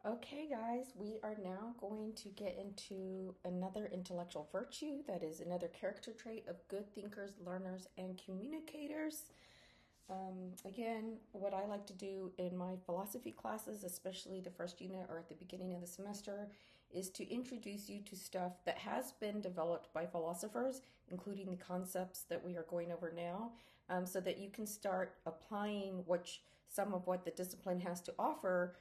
Okay, guys, we are now going to get into another intellectual virtue that is another character trait of good thinkers, learners, and communicators. Again, what I like to do in my philosophy classes, especially the first unit or at the beginning of the semester, is to introduce you to stuff that has been developed by philosophers, including the concepts that we are going over now, so that you can start applying some of what the discipline has to offer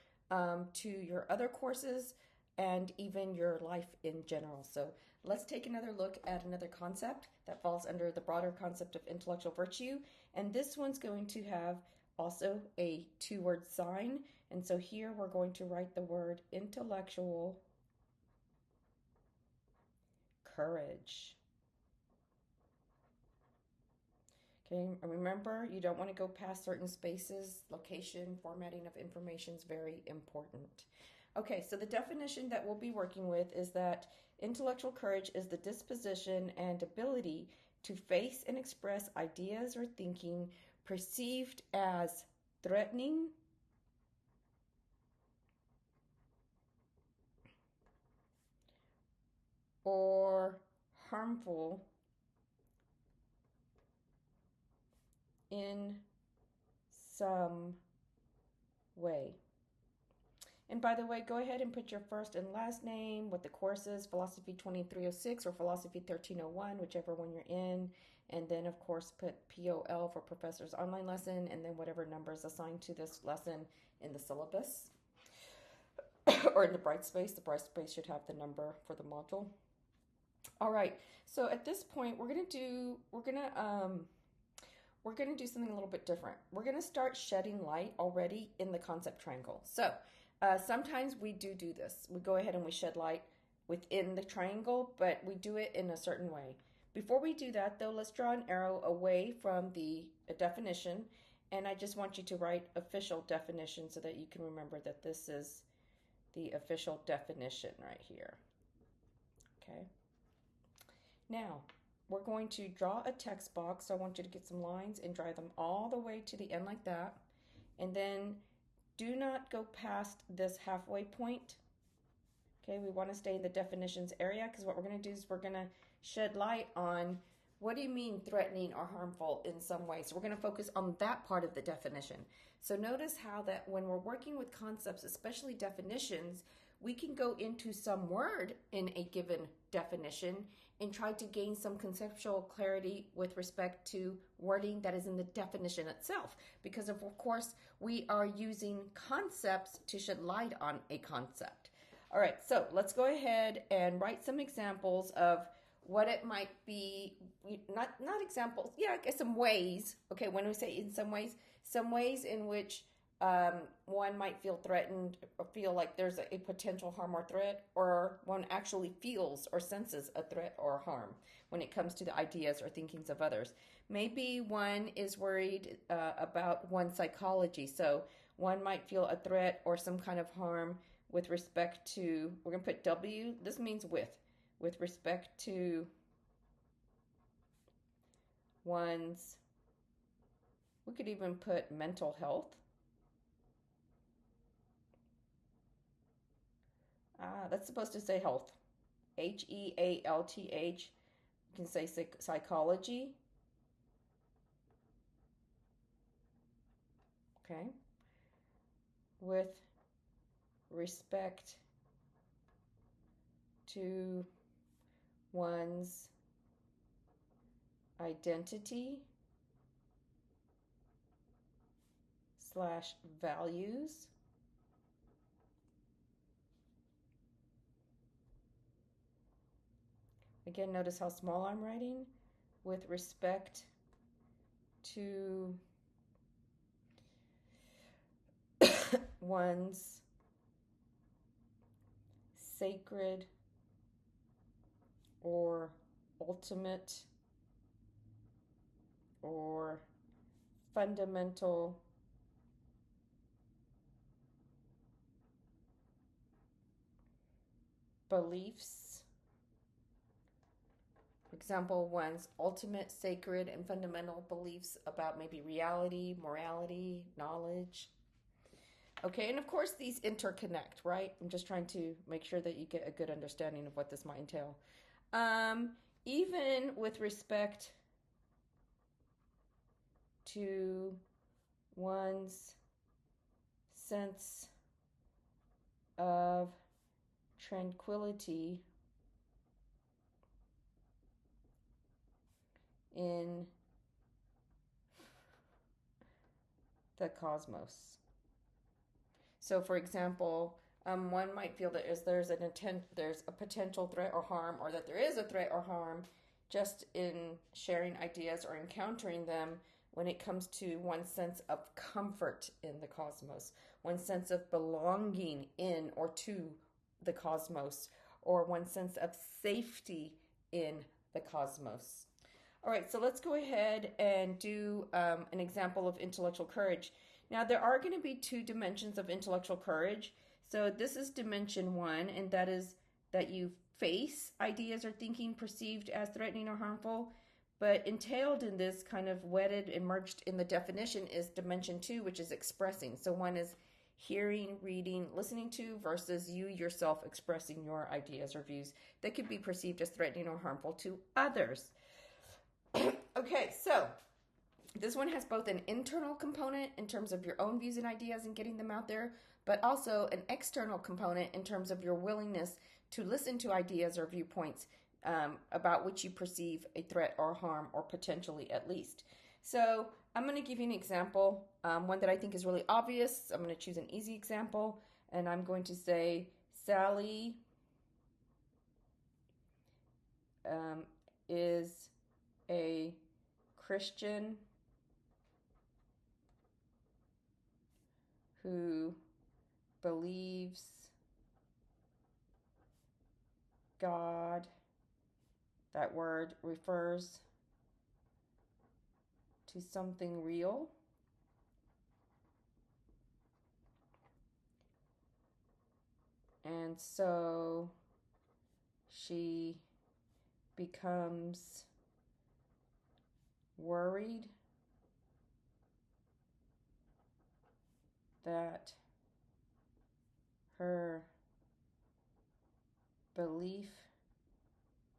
to your other courses and even your life in general. So let's take another look at another concept that falls under the broader concept of intellectual virtue. And this one's going to have also a two-word sign. And so here we're going to write the word intellectual courage. Okay, remember, you don't want to go past certain spaces. Location, formatting of information is very important. Okay, so the definition that we'll be working with is that intellectual courage is the disposition and ability to face and express ideas or thinking perceived as threatening, or harmful in some way. And by the way, go ahead and put your first and last name, what the course is, Philosophy 2306 or Philosophy 1301, whichever one you're in. And then, of course, put POL for Professor's Online Lesson, and then whatever number is assigned to this lesson in the syllabus or in the bright space. The bright space should have the number for the module. All right, so at this point, we're gonna do something a little bit different. We're gonna start shedding light already in the concept triangle. So sometimes we do this. We go ahead and we shed light within the triangle, but we do it in a certain way. Before we do that, though, let's draw an arrow away from the definition, and I just want you to write official definition so that you can remember that this is the official definition right here. Okay. Now, we're going to draw a text box. So I want you to get some lines and draw them all the way to the end like that. And then do not go past this halfway point. Okay, we want to stay in the definitions area because what we're going to do is we're going to shed light on what do you mean threatening or harmful in some way. So we're going to focus on that part of the definition. So notice how that when we're working with concepts, especially definitions, we can go into some word in a given definition and try to gain some conceptual clarity with respect to wording that is in the definition itself. Because of course, we are using concepts to shed light on a concept. All right, so let's go ahead and write some examples of what it might be, not examples, yeah, I guess some ways. Okay, when we say in some ways in which one might feel threatened or feel like there's a potential harm or threat, or one actually feels or senses a threat or harm when it comes to the ideas or thinkings of others. Maybe one is worried about one's psychology, so one might feel a threat or some kind of harm with respect to, we're going to put W, this means with respect to one's, we could even put mental health. That's supposed to say health. Health. You can say psychology. Okay. With respect to one's identity / values. Again, notice how small I'm writing. With respect to one's sacred or ultimate or fundamental beliefs. For example, one's ultimate, sacred, and fundamental beliefs about maybe reality, morality, knowledge. Okay, and of course these interconnect, right? I'm just trying to make sure that you get a good understanding of what this might entail. Even with respect to one's sense of tranquility in the cosmos. So, for example, one might feel that there's a potential threat or harm, or that there is a threat or harm just in sharing ideas or encountering them when it comes to one's sense of comfort in the cosmos, one's sense of belonging in or to the cosmos, or one's sense of safety in the cosmos. All right, so let's go ahead and do an example of intellectual courage. Now, there are going to be two dimensions of intellectual courage. So this is dimension one, and that is that you face ideas or thinking perceived as threatening or harmful. But entailed in this, kind of wedded and merged in the definition, is dimension two, which is expressing. So one is hearing, reading, listening to, versus you yourself expressing your ideas or views that could be perceived as threatening or harmful to others. Okay, so this one has both an internal component in terms of your own views and ideas and getting them out there, but also an external component in terms of your willingness to listen to ideas or viewpoints about which you perceive a threat or harm, or potentially at least. So I'm going to give you an example, one that I think is really obvious. I'm going to choose an easy example, and I'm going to say Sally is a Christian who believes God. That word refers to something real. And so she becomes worried that her belief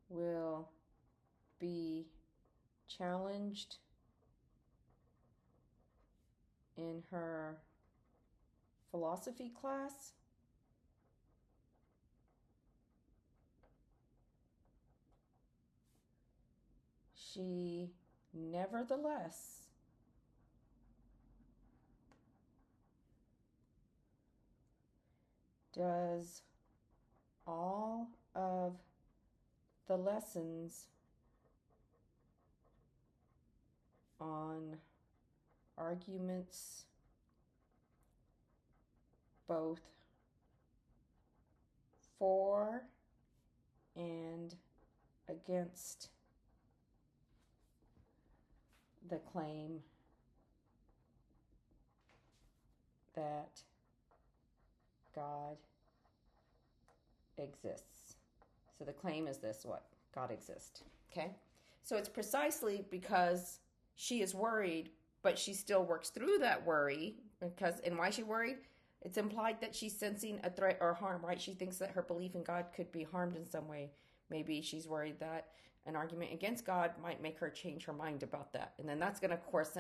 will be challenged in her philosophy class. She nevertheless does all of the lessons on arguments both for and against the claim that God exists. So the claim is this: what? God exists. Okay? So it's precisely because she is worried, but she still works through that worry. And why is she worried? It's implied that she's sensing a threat or harm, right? She thinks that her belief in God could be harmed in some way. Maybe she's worried that an argument against God might make her change her mind about that. And then that's going to, of course,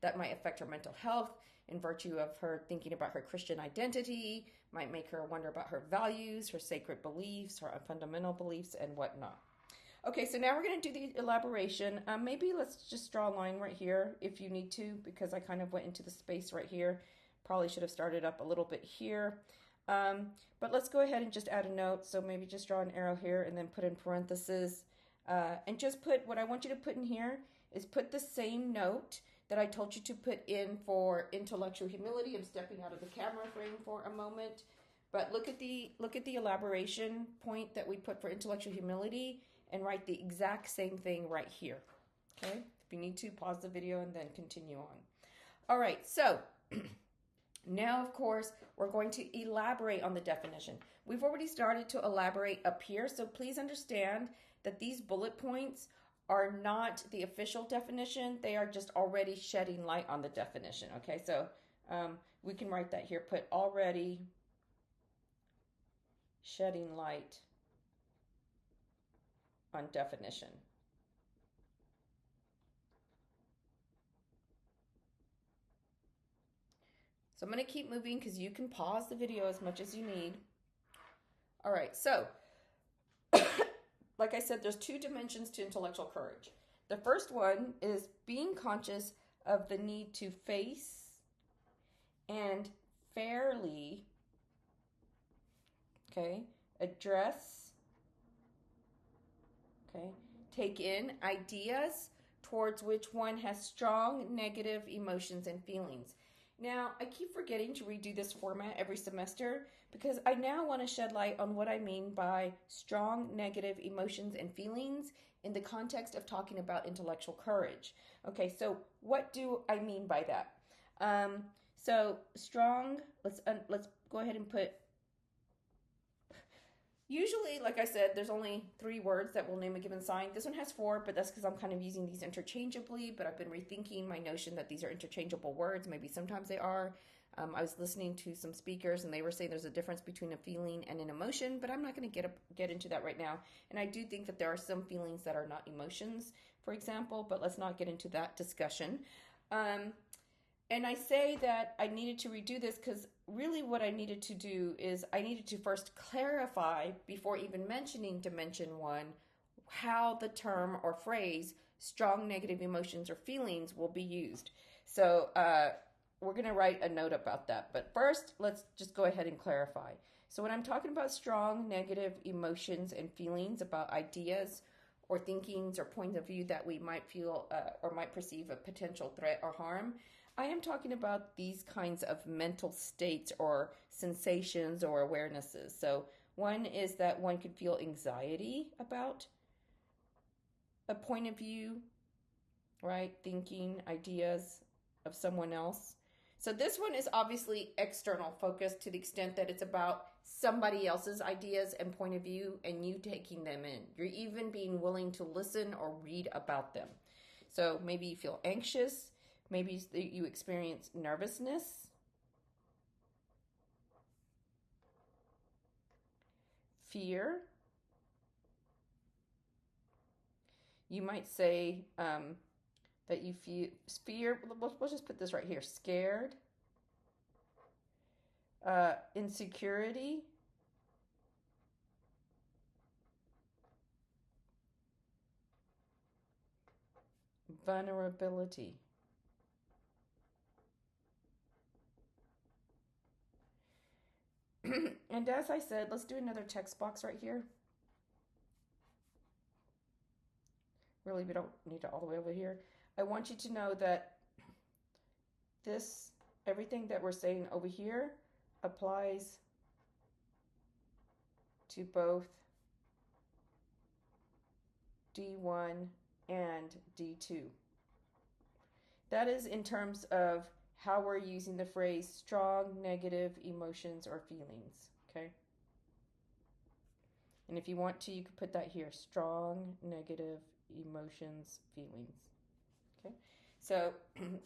that might affect her mental health in virtue of her thinking about her Christian identity, might make her wonder about her values, her sacred beliefs, her fundamental beliefs, and whatnot. Okay, so now we're going to do the elaboration. Maybe let's just draw a line right here if you need to, because I kind of went into the space right here. Probably should have started up a little bit here. But let's go ahead and just add a note. So maybe just draw an arrow here and then put in parentheses. And just put, what I want you to put in here is put the same note that I told you to put in for intellectual humility. I'm stepping out of the camera frame for a moment. But look at the elaboration point that we put for intellectual humility and write the exact same thing right here. Okay? If you need to, pause the video and then continue on. All right, so now, of course, we're going to elaborate on the definition. We've already started to elaborate up here, so please understand that these bullet points are not the official definition. They are just already shedding light on the definition, okay? So we can write that here. Put already shedding light on definition. So I'm going to keep moving because you can pause the video as much as you need. All right, so like I said, there's two dimensions to intellectual courage. The first one is being conscious of the need to face and fairly, address, take in ideas towards which one has strong negative emotions and feelings. Now, I keep forgetting to redo this format every semester because I now want to shed light on what I mean by strong negative emotions and feelings in the context of talking about intellectual courage. Okay, so what do I mean by that? So strong, let's go ahead and put, usually, like I said, there's only 3 words that will name a given sign. This one has 4, but that's because I'm kind of using these interchangeably, but I've been rethinking my notion that these are interchangeable words. Maybe sometimes they are. I was listening to some speakers, and they were saying there's a difference between a feeling and an emotion, but I'm not going to get into that right now. And I do think that there are some feelings that are not emotions, for example, but let's not get into that discussion. And I say that I needed to redo this because really what I needed to do is I needed to first clarify, before even mentioning Dimension 1, how the term or phrase strong negative emotions or feelings will be used. So we're going to write a note about that. But first, let's just go ahead and clarify. So when I'm talking about strong negative emotions and feelings about ideas or thinkings or points of view that we might feel or might perceive a potential threat or harm, I am talking about these kinds of mental states or sensations or awarenesses. So one is that one could feel anxiety about a point of view, right? Thinking, ideas of someone else. So this one is obviously external focused to the extent that it's about somebody else's ideas and point of view and you taking them in. You're even being willing to listen or read about them. So maybe you feel anxious. Maybe you experience nervousness, fear. You might say that you feel fear. Let's just put this right here. Scared, insecurity, vulnerability. And as I said, let's do another text box right here. Really, we don't need it all the way over here. I want you to know that everything that we're saying over here applies to both D1 and D2. That is in terms of how we're using the phrase strong negative emotions or feelings, okay? And if you want to, you could put that here, strong negative emotions, feelings, okay? So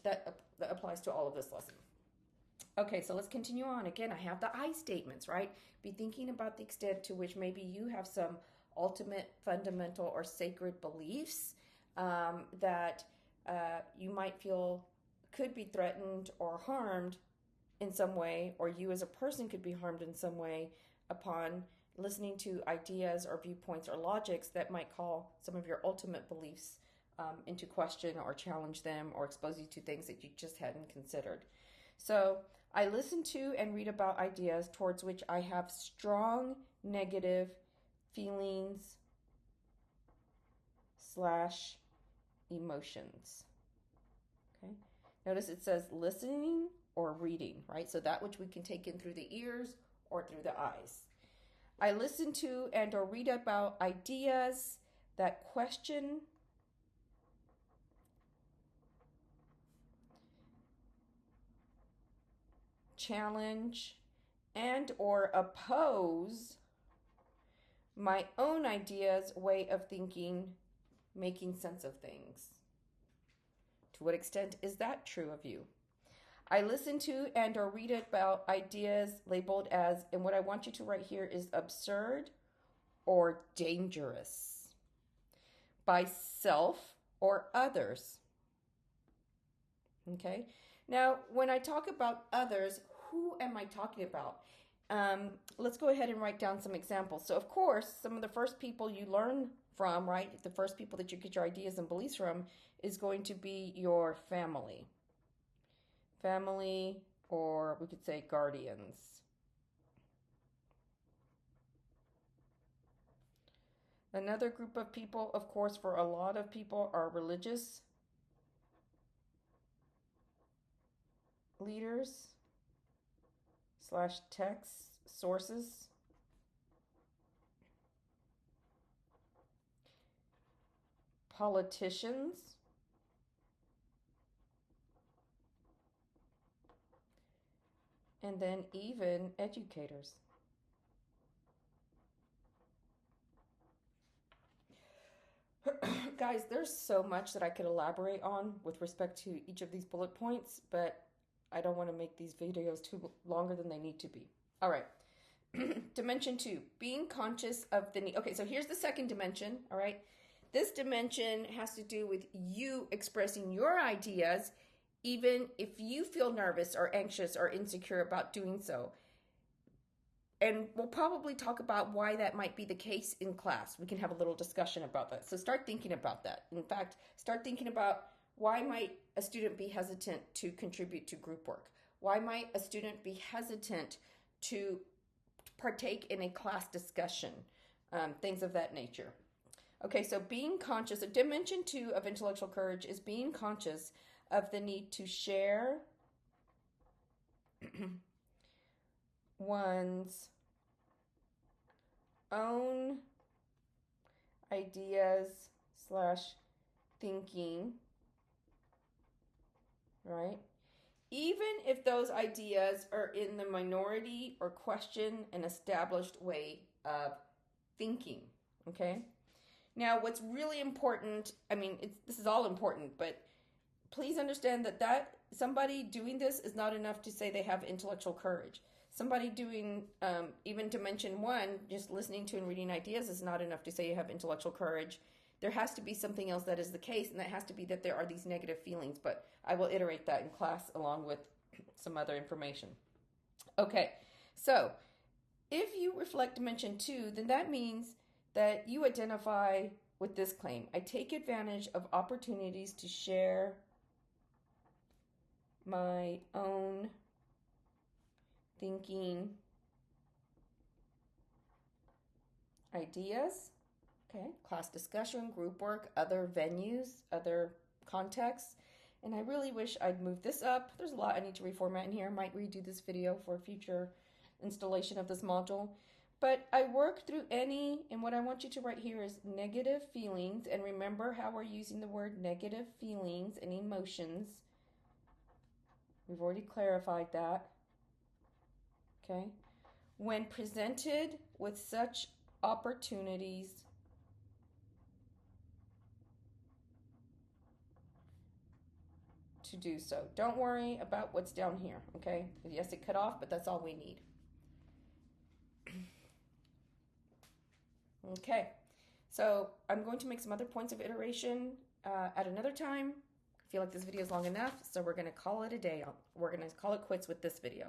that applies to all of this lesson. Okay, so let's continue on. Again, I have the I statements, right? Be thinking about the extent to which maybe you have some ultimate, fundamental, or sacred beliefs that you might feel could be threatened or harmed in some way, or you as a person could be harmed in some way upon listening to ideas or viewpoints or logics that might call some of your ultimate beliefs into question or challenge them or expose you to things that you just hadn't considered. So I listen to and read about ideas towards which I have strong negative feelings / emotions. Okay. Notice it says listening or reading, right? So that which we can take in through the ears or through the eyes. I listen to and or read about ideas that question, challenge, and or oppose my own ideas, way of thinking, making sense of things. To what extent is that true of you? I listen to and or read about ideas labeled as, and what I want you to write here is absurd or dangerous by self or others. Okay. Now, when I talk about others, who am I talking about? Let's go ahead and write down some examples. So, of course, some of the first people you learn from, right, the first people that you get your ideas and beliefs from is going to be your family. Family, or we could say guardians. Another group of people, of course, for a lot of people, are religious leaders / text sources. Politicians. And then even educators. Guys, there's so much that I could elaborate on with respect to each of these bullet points, but I don't want to make these videos too longer than they need to be. All right. Dimension 2, being conscious of the need. Okay, so here's the second dimension, all right? This dimension has to do with you expressing your ideas, even if you feel nervous or anxious or insecure about doing so. And we'll probably talk about why that might be the case in class. We can have a little discussion about that. So start thinking about that. In fact, start thinking about, why might a student be hesitant to contribute to group work? Why might a student be hesitant to partake in a class discussion? Things of that nature. Okay, so being conscious of dimension 2 of intellectual courage is being conscious of the need to share one's own ideas / thinking, right? Even if those ideas are in the minority or question an established way of thinking, okay? Now, what's really important, I mean, this is all important, but please understand that somebody doing this is not enough to say they have intellectual courage. Somebody doing even dimension 1, just listening to and reading ideas, is not enough to say you have intellectual courage. There has to be something else that is the case, and that has to be that there are these negative feelings, but I will iterate that in class along with some other information. Okay, so if you reflect dimension 2, then that means that you identify with this claim. I take advantage of opportunities to share my own thinking, ideas, okay, class discussion, group work, other venues, other contexts. And I really wish I'd move this up. There's a lot I need to reformat in here. Might redo this video for future installation of this module. But I work through any, and what I want you to write here is negative feelings. And remember how we're using the word negative feelings and emotions. We've already clarified that. Okay? When presented with such opportunities, to do so. Don't worry about what's down here, okay? Yes, it cut off, but that's all we need. Okay, so I'm going to make some other points of iteration at another time. I feel like this video is long enough, so we're going to call it a day. We're going to call it quits with this video.